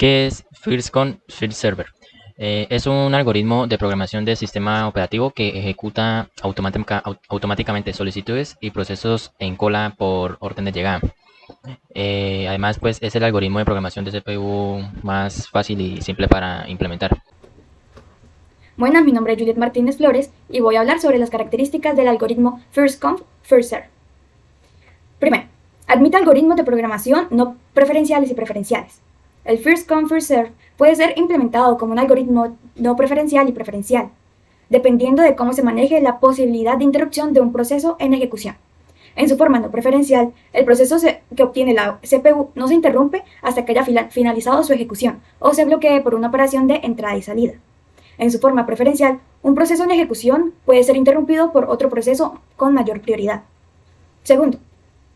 ¿Qué es First Come, First Server? Es un algoritmo de programación de sistema operativo que ejecuta automáticamente solicitudes y procesos en cola por orden de llegada. Además, pues es el algoritmo de programación de CPU más fácil y simple para implementar. Buenas, mi nombre es Juliet Martínez Flores y voy a hablar sobre las características del algoritmo First Come, First Serve. Primero, admite algoritmos de programación no preferenciales y preferenciales. El First Come, First Serve puede ser implementado como un algoritmo no preferencial y preferencial, dependiendo de cómo se maneje la posibilidad de interrupción de un proceso en ejecución. En su forma no preferencial, el proceso que obtiene la CPU no se interrumpe hasta que haya finalizado su ejecución o se bloquee por una operación de entrada y salida. En su forma preferencial, un proceso en ejecución puede ser interrumpido por otro proceso con mayor prioridad. Segundo,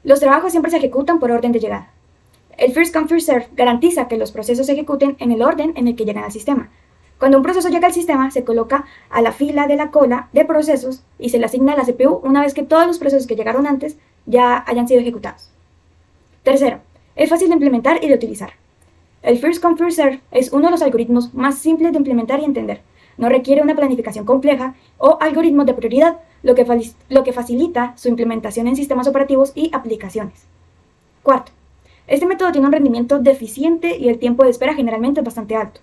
los trabajos siempre se ejecutan por orden de llegada. El First Come, First Serve garantiza que los procesos se ejecuten en el orden en el que llegan al sistema. Cuando un proceso llega al sistema, se coloca a la fila de la cola de procesos y se le asigna a la CPU una vez que todos los procesos que llegaron antes ya hayan sido ejecutados. Tercero, es fácil de implementar y de utilizar. El First Come, First Serve es uno de los algoritmos más simples de implementar y entender. No requiere una planificación compleja o algoritmos de prioridad, lo que facilita su implementación en sistemas operativos y aplicaciones. Cuarto, este método tiene un rendimiento deficiente y el tiempo de espera generalmente es bastante alto.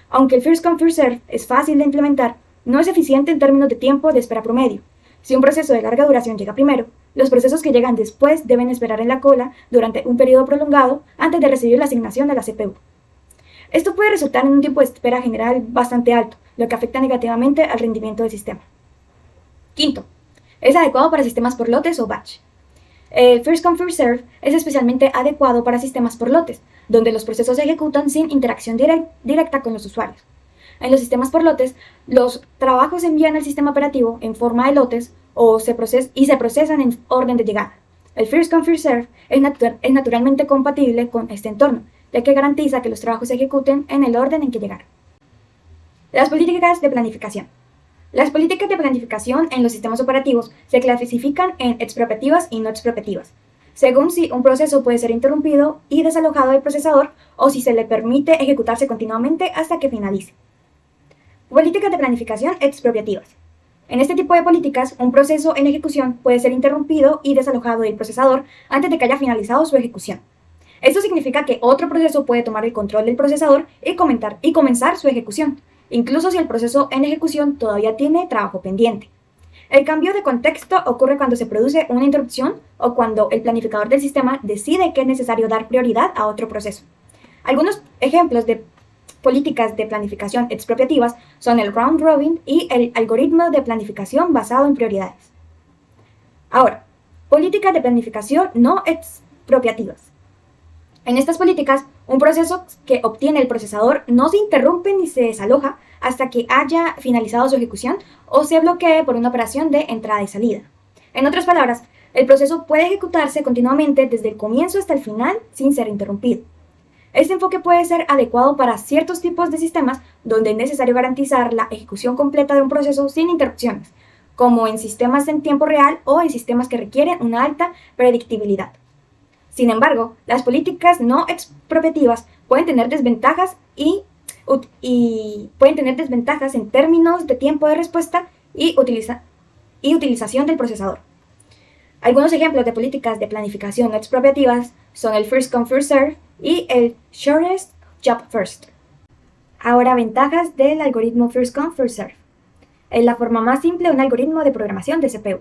Aunque el First Come, First Serve es fácil de implementar, no es eficiente en términos de tiempo de espera promedio. Si un proceso de larga duración llega primero, los procesos que llegan después deben esperar en la cola durante un periodo prolongado antes de recibir la asignación de la CPU. Esto puede resultar en un tiempo de espera general bastante alto, lo que afecta negativamente al rendimiento del sistema. Quinto, es adecuado para sistemas por lotes o batch. El First Come, First Serve es especialmente adecuado para sistemas por lotes, donde los procesos se ejecutan sin interacción directa con los usuarios. En los sistemas por lotes, los trabajos se envían al sistema operativo en forma de lotes y se procesan en orden de llegada. El First Come, First Serve es naturalmente compatible con este entorno, ya que garantiza que los trabajos se ejecuten en el orden en que llegaron. Las políticas de planificación. Las políticas de planificación en los sistemas operativos se clasifican en expropiativas y no expropiativas, según si un proceso puede ser interrumpido y desalojado del procesador o si se le permite ejecutarse continuamente hasta que finalice. Políticas de planificación expropiativas. En este tipo de políticas, un proceso en ejecución puede ser interrumpido y desalojado del procesador antes de que haya finalizado su ejecución. Esto significa que otro proceso puede tomar el control del procesador y comenzar su ejecución, incluso si el proceso en ejecución todavía tiene trabajo pendiente. El cambio de contexto ocurre cuando se produce una interrupción o cuando el planificador del sistema decide que es necesario dar prioridad a otro proceso. Algunos ejemplos de políticas de planificación expropiativas son el round robin y el algoritmo de planificación basado en prioridades. Ahora, políticas de planificación no expropiativas. En estas políticas, un proceso que obtiene el procesador no se interrumpe ni se desaloja hasta que haya finalizado su ejecución o se bloquee por una operación de entrada y salida. En otras palabras, el proceso puede ejecutarse continuamente desde el comienzo hasta el final sin ser interrumpido. Este enfoque puede ser adecuado para ciertos tipos de sistemas donde es necesario garantizar la ejecución completa de un proceso sin interrupciones, como en sistemas en tiempo real o en sistemas que requieren una alta predictibilidad. Sin embargo, las políticas no expropiativas pueden tener desventajas en términos de tiempo de respuesta y utilización del procesador. Algunos ejemplos de políticas de planificación no expropiativas son el First Come, First Serve y el Shortest Job First. Ahora, ventajas del algoritmo First Come, First Serve. Es la forma más simple de un algoritmo de programación de CPU.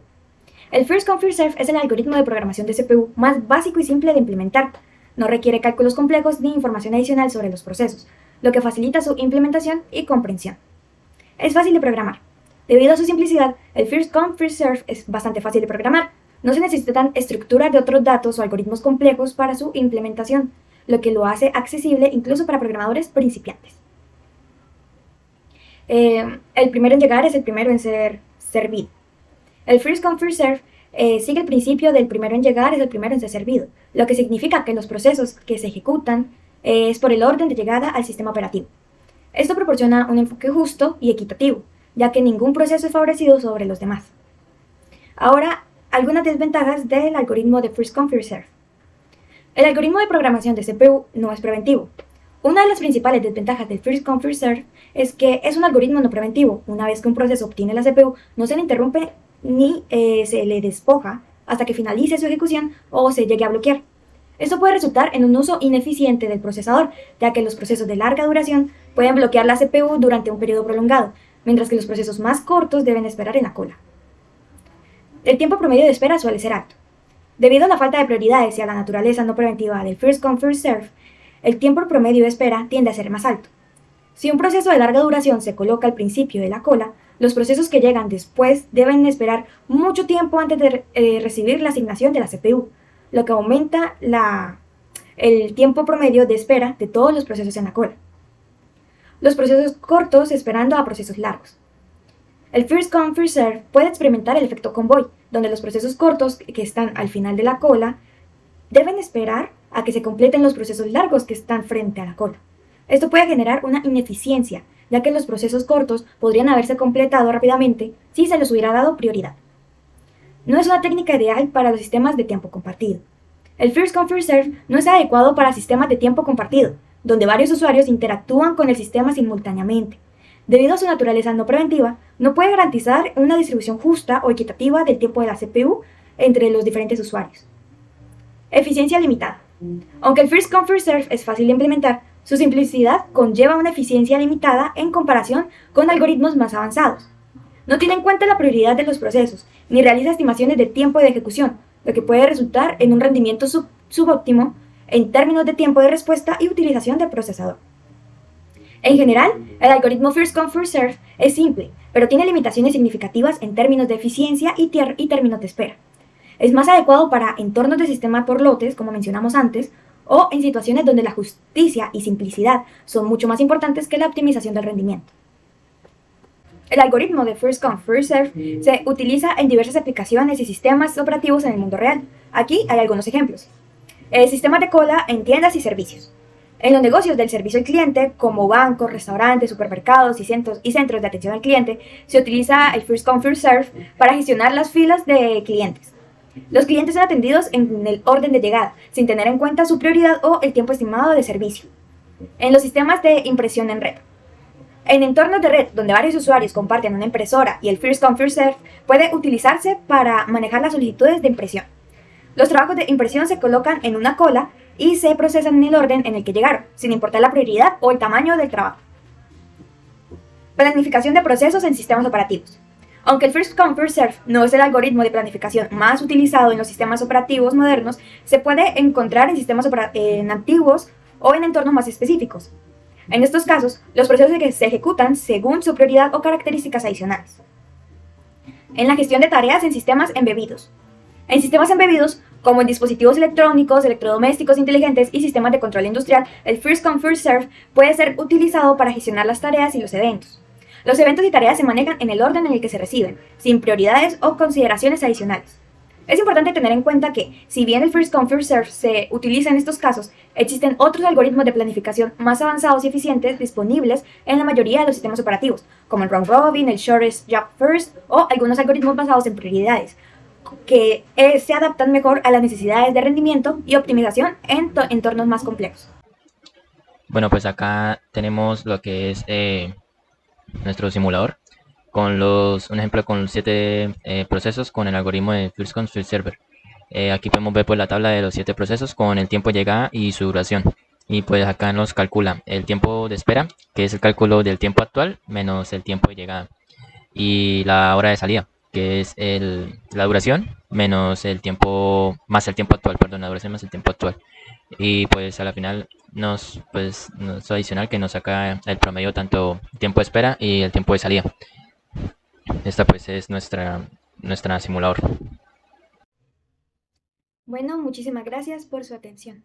El First Come, First Serve es el algoritmo de programación de CPU más básico y simple de implementar. No requiere cálculos complejos ni información adicional sobre los procesos, lo que facilita su implementación y comprensión. Es fácil de programar. Debido a su simplicidad, el First Come, First Serve es bastante fácil de programar. No se necesitan estructuras de otros datos o algoritmos complejos para su implementación, lo que lo hace accesible incluso para programadores principiantes. El primero en llegar es el primero en ser servido. El First Come, First Serve sigue el principio del primero en llegar es el primero en ser servido, lo que significa que los procesos que se ejecutan es por el orden de llegada al sistema operativo. Esto proporciona un enfoque justo y equitativo, ya que ningún proceso es favorecido sobre los demás. Ahora, algunas desventajas del algoritmo de First Come, First Serve. El algoritmo de programación de CPU no es preventivo. Una de las principales desventajas del First Come First Serve es que es un algoritmo no preventivo. Una vez que un proceso obtiene la CPU, no se le interrumpe ni se le despoja hasta que finalice su ejecución o se llegue a bloquear. Esto puede resultar en un uso ineficiente del procesador, ya que los procesos de larga duración pueden bloquear la CPU durante un periodo prolongado, mientras que los procesos más cortos deben esperar en la cola. El tiempo promedio de espera suele ser alto. Debido a la falta de prioridades y a la naturaleza no preventiva del First Come First Serve, el tiempo promedio de espera tiende a ser más alto. Si un proceso de larga duración se coloca al principio de la cola, los procesos que llegan después deben esperar mucho tiempo antes de recibir la asignación de la CPU, lo que aumenta el tiempo promedio de espera de todos los procesos en la cola. Los procesos cortos esperando a procesos largos. El First Come First Serve puede experimentar el efecto convoy, donde los procesos cortos que están al final de la cola deben esperar a que se completen los procesos largos que están frente a la cola. Esto puede generar una ineficiencia, ya que los procesos cortos podrían haberse completado rápidamente si se les hubiera dado prioridad. No es una técnica ideal para los sistemas de tiempo compartido. El First Come First Serve no es adecuado para sistemas de tiempo compartido, donde varios usuarios interactúan con el sistema simultáneamente. Debido a su naturaleza no preventiva, no puede garantizar una distribución justa o equitativa del tiempo de la CPU entre los diferentes usuarios. Eficiencia limitada. Aunque el First Come First Serve es fácil de implementar, su simplicidad conlleva una eficiencia limitada en comparación con algoritmos más avanzados. No tiene en cuenta la prioridad de los procesos, ni realiza estimaciones de tiempo de ejecución, lo que puede resultar en un rendimiento subóptimo en términos de tiempo de respuesta y utilización del procesador. En general, el algoritmo First Come First Serve es simple, pero tiene limitaciones significativas en términos de eficiencia y términos de espera. Es más adecuado para entornos de sistema por lotes, como mencionamos antes, o en situaciones donde la justicia y simplicidad son mucho más importantes que la optimización del rendimiento. El algoritmo de First Come First Serve se utiliza en diversas aplicaciones y sistemas operativos en el mundo real. Aquí hay algunos ejemplos. Sistemas de cola en tiendas y servicios. En los negocios del servicio al cliente, como bancos, restaurantes, supermercados y centros de atención al cliente, se utiliza el First Come First Serve para gestionar las filas de clientes. Los clientes son atendidos en el orden de llegada, sin tener en cuenta su prioridad o el tiempo estimado de servicio. En los sistemas de impresión en red. En entornos de red donde varios usuarios comparten una impresora y el First Come First Serve puede utilizarse para manejar las solicitudes de impresión. Los trabajos de impresión se colocan en una cola y se procesan en el orden en el que llegaron, sin importar la prioridad o el tamaño del trabajo. Planificación de procesos en sistemas operativos. Aunque el First Come First Serve no es el algoritmo de planificación más utilizado en los sistemas operativos modernos, se puede encontrar en sistemas antiguos o en entornos más específicos. En estos casos, los procesos se ejecutan según su prioridad o características adicionales. En la gestión de tareas en sistemas embebidos. En sistemas embebidos, como en dispositivos electrónicos, electrodomésticos inteligentes y sistemas de control industrial, el First Come First Serve puede ser utilizado para gestionar las tareas y los eventos. Los eventos y tareas se manejan en el orden en el que se reciben, sin prioridades o consideraciones adicionales. Es importante tener en cuenta que, si bien el First Come First Serve se utiliza en estos casos, existen otros algoritmos de planificación más avanzados y eficientes disponibles en la mayoría de los sistemas operativos, como el Round Robin, el Shortest Job First o algunos algoritmos basados en prioridades, que se adaptan mejor a las necesidades de rendimiento y optimización en entornos más complejos. Bueno, pues acá tenemos lo que es nuestro simulador, con un ejemplo con 7 procesos con el algoritmo de First Come First Server. Aquí podemos ver pues la tabla de los 7 procesos con el tiempo de llegada y su duración. Y pues acá nos calcula el tiempo de espera, que es el cálculo del tiempo actual menos el tiempo de llegada. Y la hora de salida, que es la duración menos el tiempo, más el tiempo actual, perdón, la duración más el tiempo actual. Y pues a la final nos adicional que nos saca el promedio tanto tiempo de espera y el tiempo de salida. Esta pues es nuestra simulador. Bueno, muchísimas gracias por su atención.